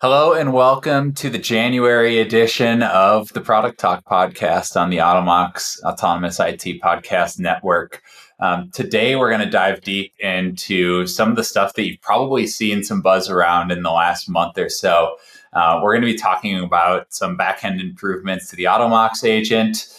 Hello and welcome to the January edition of the Product Talk podcast on the Automox Autonomous IT Podcast Network. Today, we're going to dive deep into some of the stuff that you've probably seen some buzz around in the last month or so. We're going to be talking about some backend improvements to the Automox agent.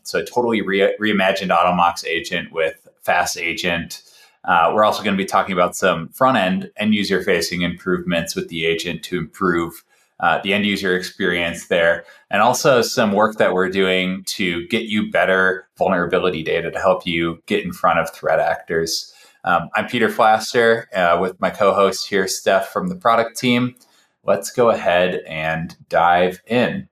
So a totally reimagined Automox agent with Fast Agent. We're also going to be talking about some front-end and user-facing improvements with the agent to improve the end-user experience there, and also some work that we're doing to get you better vulnerability data to help you get in front of threat actors. I'm Peter Pflaster with my co-host here, Steph from the product team. Let's go ahead and dive in.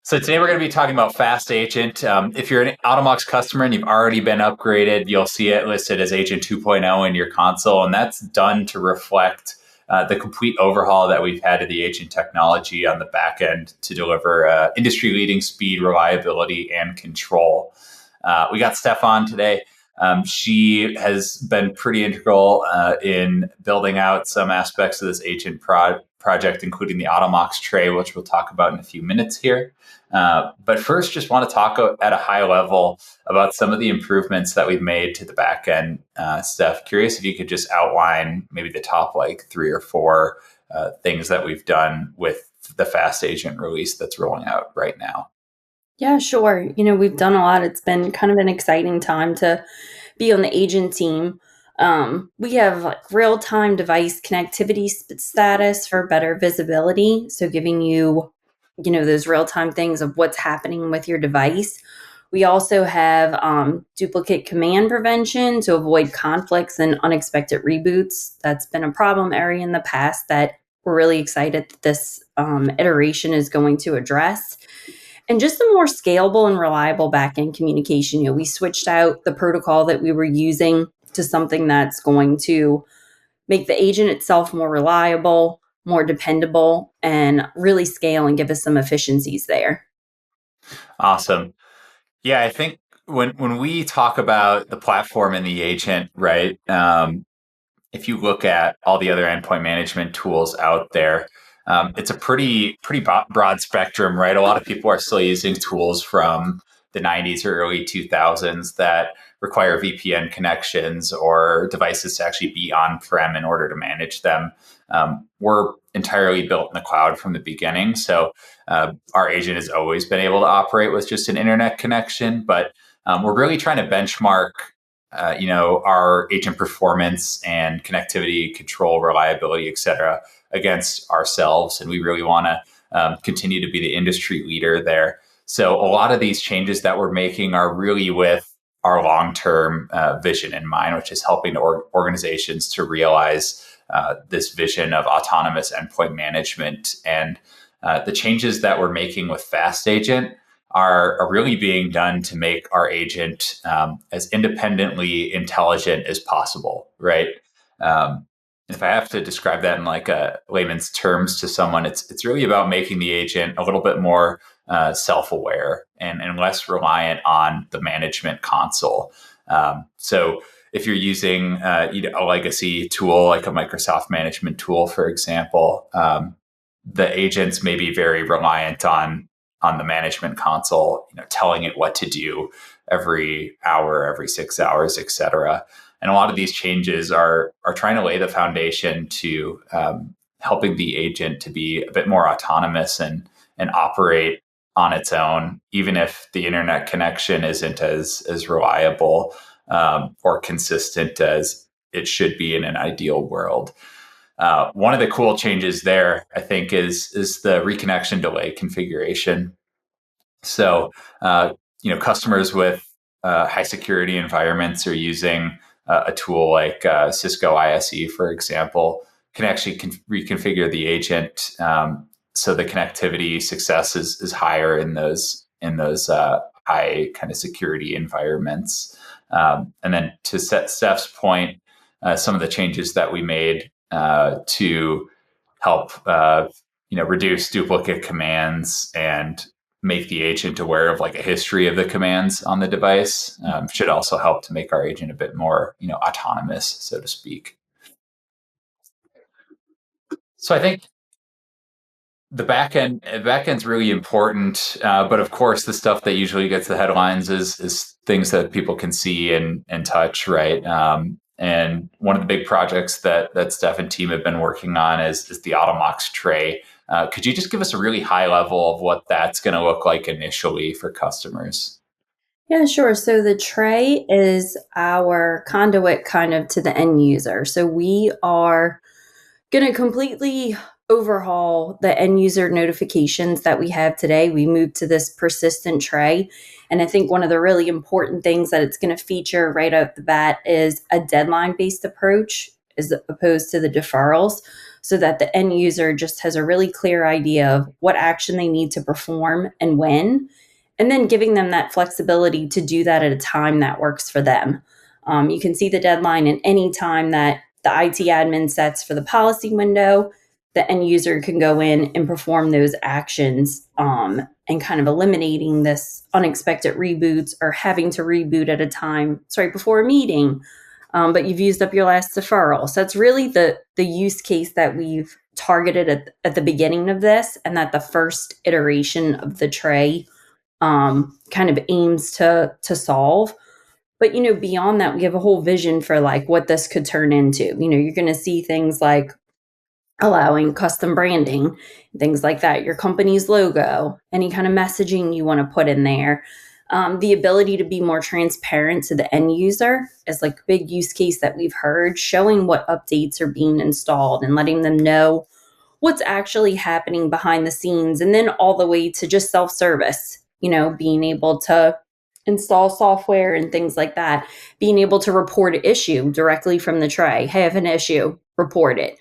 So today we're going to be talking about Fast Agent. If you're an Automox customer and you've already been upgraded, you'll see it listed as Agent 2.0 in your console, and that's done to reflect the complete overhaul that we've had of the agent technology on the back end to deliver industry-leading speed, reliability, and control. We got Steph on today. She has been pretty integral in building out some aspects of this agent project, including the Automox tray, which we'll talk about in a few minutes here. But first, just want to talk at a high level about some of the improvements that we've made to the back end. Steph, curious if you could just outline maybe the top 3 or 4 things that we've done with the Fast Agent release that's rolling out right now. Yeah, sure. We've done a lot. It's been kind of an exciting time to be on the agent team. We have real-time device connectivity status for better visibility. So giving you, those real-time things of what's happening with your device. We also have duplicate command prevention to avoid conflicts and unexpected reboots. That's been a problem area in the past that we're really excited that this iteration is going to address. And just a more scalable and reliable backend communication. We switched out the protocol that we were using to something that's going to make the agent itself more reliable, more dependable, and really scale and give us some efficiencies there. Awesome. Yeah, I think when we talk about the platform and the agent, right, if you look at all the other endpoint management tools out there, it's a pretty broad spectrum, right? A lot of people are still using tools from the 90s or early 2000s that require VPN connections or devices to actually be on-prem in order to manage them. We're entirely built in the cloud from the beginning. So our agent has always been able to operate with just an internet connection, but we're really trying to benchmark our agent performance and connectivity, control, reliability, et cetera, against ourselves. And we really want to continue to be the industry leader there. So a lot of these changes that we're making are really with our long-term vision in mind, which is helping organizations to realize this vision of autonomous endpoint management. And the changes that we're making with Fast Agent are really being done to make our agent as independently intelligent as possible, right? If I have to describe that in a layman's terms to someone, it's really about making the agent a little bit more self-aware and less reliant on the management console. So if you're using a legacy tool like a Microsoft management tool, for example, the agents may be very reliant on the management console, telling it what to do every hour, every 6 hours, et cetera. And a lot of these changes are trying to lay the foundation to helping the agent to be a bit more autonomous and operate on its own, even if the internet connection isn't as reliable or consistent as it should be in an ideal world. One of the cool changes there, I think, is the reconnection delay configuration. So, customers with high security environments are using a tool like Cisco ISE, for example, can actually reconfigure the agent so the connectivity success is higher in those high kind of security environments. And then to set Steph's point, some of the changes that we made to help reduce duplicate commands and make the agent aware of like a history of the commands on the device. Should also help to make our agent a bit more autonomous, so to speak. So I think the backend's really important, but of course the stuff that usually gets the headlines is things that people can see and touch, right? And one of the big projects that Steph and team have been working on is the Automox tray. Could you just give us a really high level of what that's going to look like initially for customers? Yeah, sure. So the tray is our conduit kind of to the end user. So we are going to completely overhaul the end user notifications that we have today. We moved to this persistent tray. And I think one of the really important things that it's going to feature right off the bat is a deadline based approach as opposed to the deferrals, so that the end user just has a really clear idea of what action they need to perform and when, and then giving them that flexibility to do that at a time that works for them. You can see the deadline at any time that the IT admin sets for the policy window. The end user can go in and perform those actions, and kind of eliminating this unexpected reboots or having to reboot at a time, sorry, before a meeting, but you've used up your last deferral. So that's really the use case that we've targeted at the beginning of this, and that the first iteration of the tray kind of aims to solve. But beyond that, we have a whole vision for like what this could turn into. You're going to see things like allowing custom branding, things like that, your company's logo, any kind of messaging you want to put in there. The ability to be more transparent to the end user is like a big use case that we've heard, showing what updates are being installed and letting them know what's actually happening behind the scenes, and then all the way to just self-service, being able to install software and things like that, being able to report an issue directly from the tray. Hey, I have an issue, report it.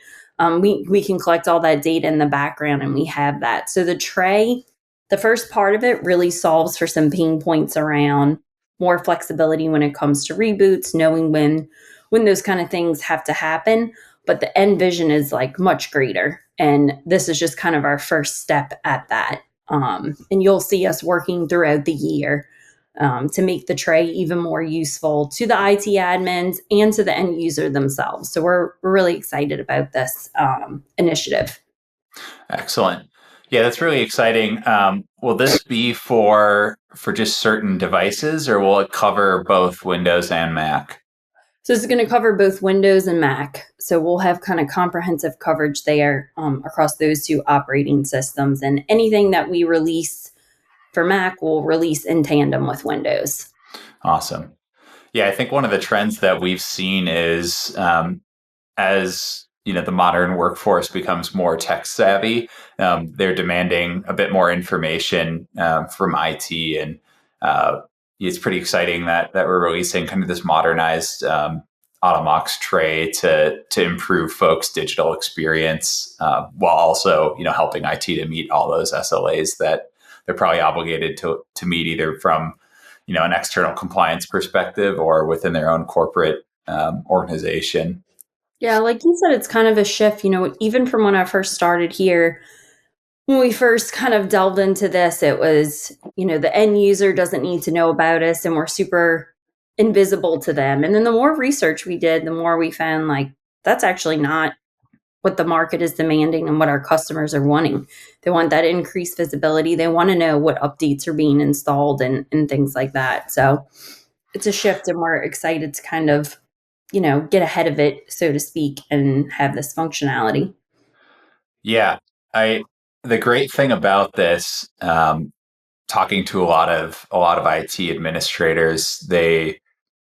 We can collect all that data in the background, and we have that. So the tray, the first part of it really solves for some pain points around more flexibility when it comes to reboots, knowing when those kind of things have to happen. But the end vision is like much greater. And this is just kind of our first step at that. And you'll see us working throughout the year to make the tray even more useful to the IT admins and to the end user themselves. So we're really excited about this initiative. Excellent. Yeah, that's really exciting. Will this be for just certain devices, or will it cover both Windows and Mac? So this is going to cover both Windows and Mac. So we'll have kind of comprehensive coverage there across those two operating systems. And anything that we release for Mac will release in tandem with Windows. Awesome. Yeah, I think one of the trends that we've seen is as the modern workforce becomes more tech savvy, they're demanding a bit more information from IT, and it's pretty exciting that we're releasing kind of this modernized Automox tray to improve folks' digital experience, while also helping IT to meet all those SLAs that they're probably obligated to meet, either from an external compliance perspective or within their own corporate organization. Yeah, like you said, it's kind of a shift. Even from when I first started here, when we first kind of delved into this, it was, the end user doesn't need to know about us and we're super invisible to them. And then the more research we did, the more we found like that's actually not what the market is demanding and what our customers are wanting. They want that increased visibility. They want to know what updates are being installed and things like that. So it's a shift, and we're excited to kind of, get ahead of it, so to speak, and have this functionality. Yeah, I the great thing about this, talking to a lot of IT administrators, they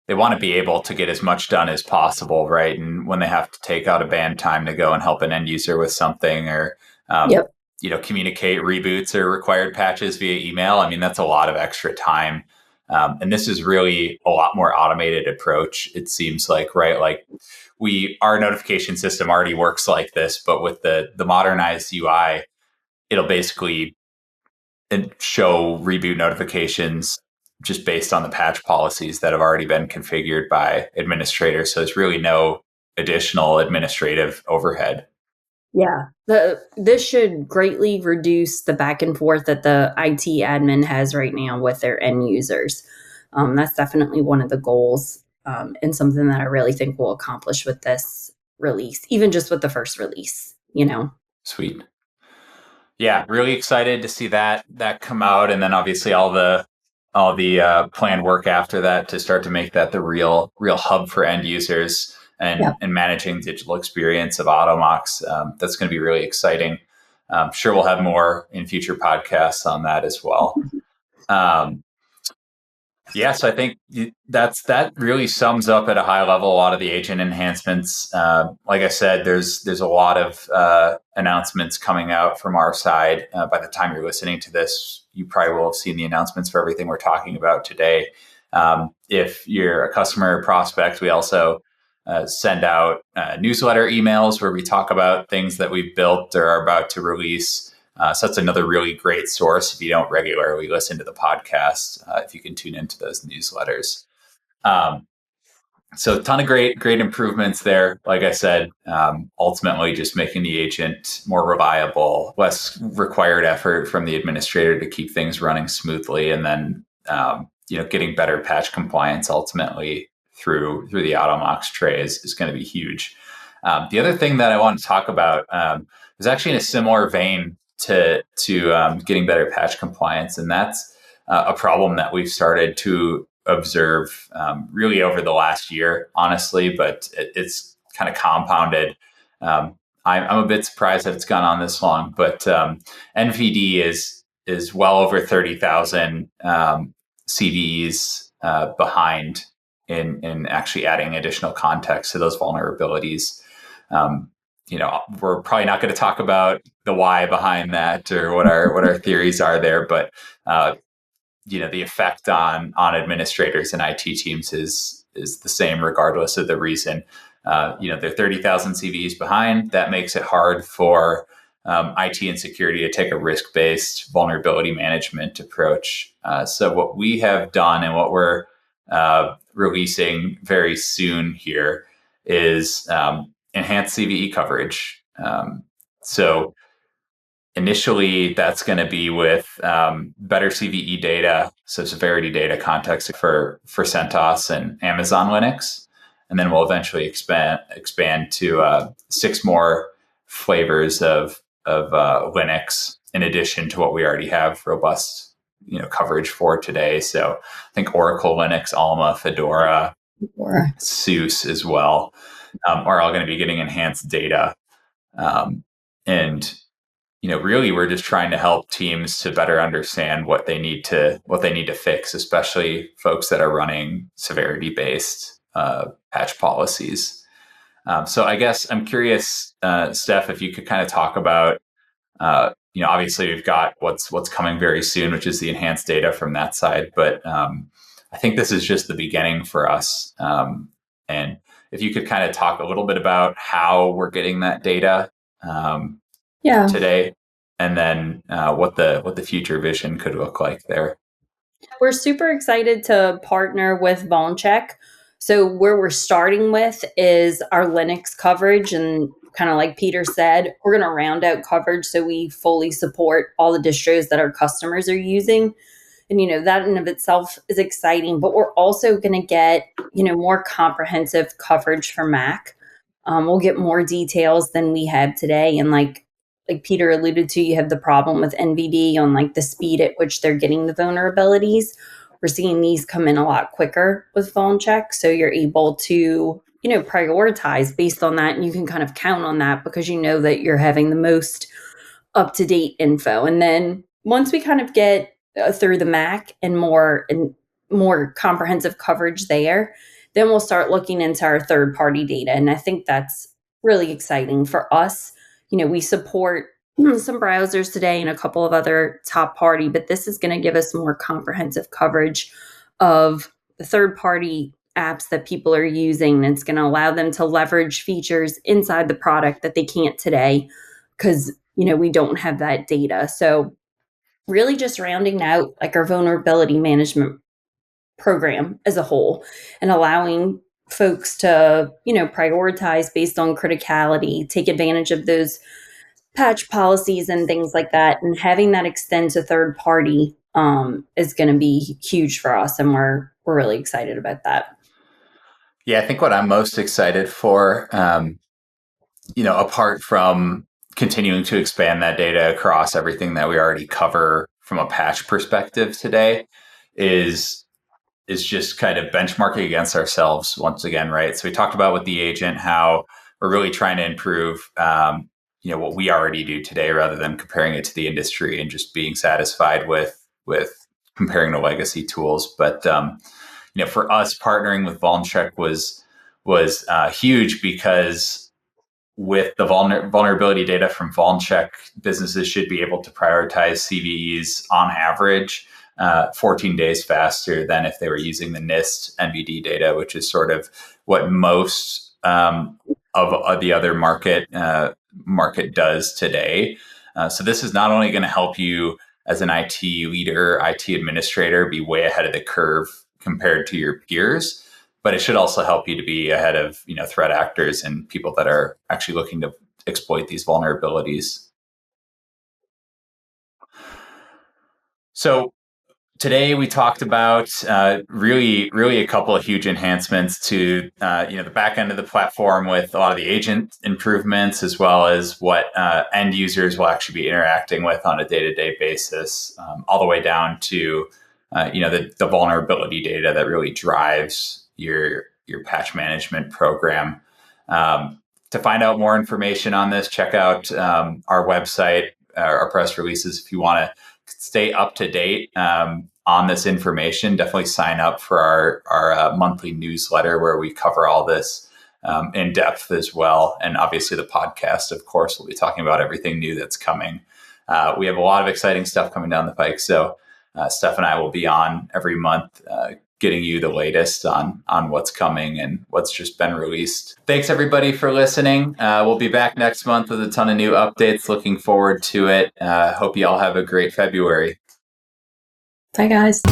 want to be able to get as much done as possible, right? And when they have to take out a band time to go and help an end user with something, or Yep. communicate reboots or required patches via email, I mean, that's a lot of extra time. And this is really a lot more automated approach, it seems like, right? Like our notification system already works like this, but with the modernized UI, it'll basically show reboot notifications just based on the patch policies that have already been configured by administrators. So there's really no additional administrative overhead. Yeah. This should greatly reduce the back and forth that the IT admin has right now with their end users. That's definitely one of the goals, and something that I really think we'll accomplish with this release, even just with the first release, you know? Sweet. Yeah, really excited to see that come out, and then obviously all the planned work after that to start to make that the real hub for end users Yeah. and managing digital experience of Automox. That's going to be really exciting. I'm sure we'll have more in future podcasts on that as well. Um, Yes, I think that really sums up at a high level a lot of the agent enhancements. Like I said, there's a lot of announcements coming out from our side. By the time you're listening to this, you probably will have seen the announcements for everything we're talking about today. If you're a customer or prospect, we also send out newsletter emails where we talk about things that we've built or are about to release. So that's another really great source if you don't regularly listen to the podcast, if you can tune into those newsletters. Um, so a ton of great improvements there. Like I said, ultimately just making the agent more reliable, less required effort from the administrator to keep things running smoothly, and then getting better patch compliance ultimately through the Automox tray is going to be huge. The other thing that I want to talk about is actually in a similar vein to getting better patch compliance, and that's a problem that we've started to observe really over the last year, honestly, but it's kind of compounded. I'm a bit surprised that it's gone on this long, but NVD is well over 30,000 CVEs behind in actually adding additional context to those vulnerabilities. Um, we're probably not going to talk about the why behind that or what our theories are there, but the effect on administrators and IT teams is the same regardless of the reason. They're 30,000 CVEs behind. That makes it hard for IT and security to take a risk-based vulnerability management approach. So what we have done and what we're releasing very soon here is enhanced CVE coverage. So initially, that's going to be with better CVE data, so severity data context for CentOS and Amazon Linux, and then we'll eventually expand to 6 more flavors of Linux in addition to what we already have robust coverage for today. So I think Oracle Linux, Alma, Fedora, Or SUSE as well are all going to be getting enhanced data, and really we're just trying to help teams to better understand what they need to fix, especially folks that are running severity based patch policies. So I guess I'm curious, Steph, if you could kind of talk about, obviously we've got what's coming very soon, which is the enhanced data from that side, but I think this is just the beginning for us. And if you could kind of talk a little bit about how we're getting that data, yeah. today, and then what the future vision could look like there. We're super excited to partner with VulnCheck. So where we're starting with is our Linux coverage, and kind of like Peter said, we're going to round out coverage so we fully support all the distros that our customers are using. And that in of itself is exciting, but we're also going to get more comprehensive coverage for Mac. We'll get more details than we have today, and like Peter alluded to, you have the problem with NVD on like the speed at which they're getting the vulnerabilities. We're seeing these come in a lot quicker with VulnCheck, so you're able to prioritize based on that, and you can kind of count on that because you know that you're having the most up-to-date info. And then once we kind of get through the Mac and more comprehensive coverage there, then we'll start looking into our third-party data. And I think that's really exciting for us. We support some browsers today and a couple of other top party, but this is going to give us more comprehensive coverage of the third-party apps that people are using. And it's going to allow them to leverage features inside the product that they can't today because we don't have that data. So really just rounding out like our vulnerability management program as a whole and allowing folks to prioritize based on criticality, take advantage of those patch policies and things like that. And having that extend to third party is going to be huge for us, and we're really excited about that. Yeah, I think what I'm most excited for, apart from continuing to expand that data across everything that we already cover from a patch perspective today, is just kind of benchmarking against ourselves once again, right? So we talked about with the agent how we're really trying to improve, what we already do today, rather than comparing it to the industry and just being satisfied with comparing to legacy tools. But for us, partnering with VulnCheck was huge, because with the vulnerability data from VulnCheck, businesses should be able to prioritize CVEs on average 14 days faster than if they were using the NIST NVD data, which is sort of what most of the other market does today. So this is not only going to help you as an IT leader, IT administrator, be way ahead of the curve compared to your peers, but it should also help you to be ahead of threat actors and people that are actually looking to exploit these vulnerabilities. So today we talked about really a couple of huge enhancements to the back end of the platform, with a lot of the agent improvements, as well as what end users will actually be interacting with on a day-to-day basis, all the way down to the vulnerability data that really drives your patch management program. To find out more information on this, check out our website, our press releases. If you want to stay up to date on this information, definitely sign up for our monthly newsletter, where we cover all this in depth as well. And obviously the podcast, of course, we'll be talking about everything new that's coming. We have a lot of exciting stuff coming down the pike. So Steph and I will be on every month, getting you the latest on what's coming and what's just been released. Thanks everybody for listening. We'll be back next month with a ton of new updates. Looking forward to it. Hope you all have a great February. Bye, guys.